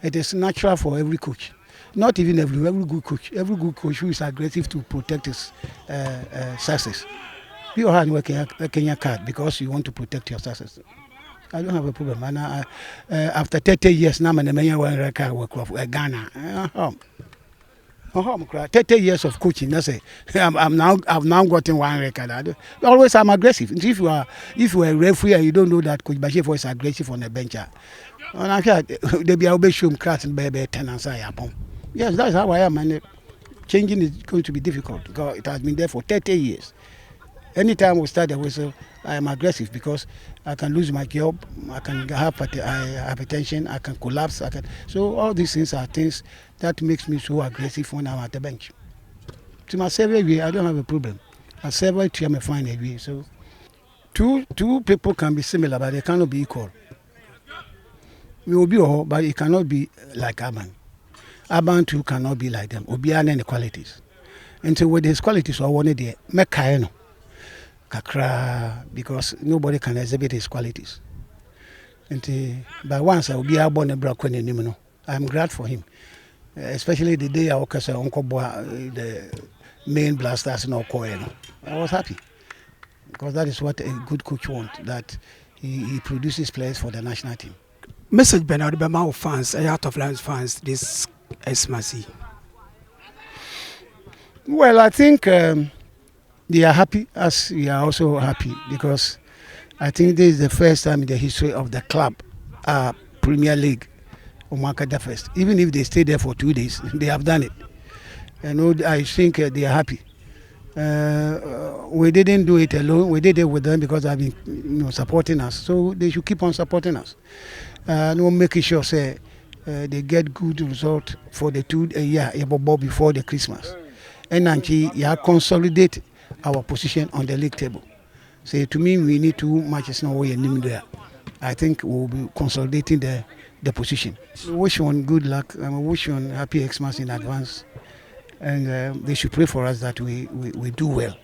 It is natural for every coach, not even every good coach. Every good coach who is aggressive to protect his success. You are working a Kenya card because you want to protect your success. I don't have a problem. And after 30 years, now I'm a record work of Ghana. 30 years of coaching. That's it. I've now gotten one record. Always I'm aggressive. If you are a referee and you don't know that Coach Bashir Hayford is aggressive on the bench, and I'm sure they be able to show him cracks and baby tenants. Yes, that's how I am. And changing is going to be difficult because it has been there for 30 years. Anytime we start the whistle, I am aggressive because I can lose my job, I can have hypertension, I can collapse. So all these things are things that makes me so aggressive when I'm at the bench. To my several way, I don't have a problem. I several to me find a way. So two people can be similar, but they cannot be equal. We will be all, but it cannot be like Aban. Aban too cannot be like them. Obiane any qualities. And so with his qualities, I wanted the Mekayeno. Kakra, because nobody can exhibit his qualities. And but once I will be born a Brakwen, I'm glad for him. Especially the day I work as Uncle the main blasters in Okoeno. I was happy. Because that is what a good coach wants, that he produces players for the national team. Message Bernard Bema fans, Out of Lions fans, this Xmas. Well, I think they are happy, as we are also happy, because I think this is the first time in the history of the club, Premier League, Omakada first. Even if they stay there for 2 days, they have done it. And I think they are happy. We didn't do it alone. We did it with them because they've been supporting us. So they should keep on supporting us. Making sure they get good result for the 2 year before the Christmas. And actually, consolidate our position on the league table. So to me, we need 2 matches now. I think we'll be consolidating the position. We wish you good luck. I wish you happy Xmas in advance. And they should pray for us that we do well.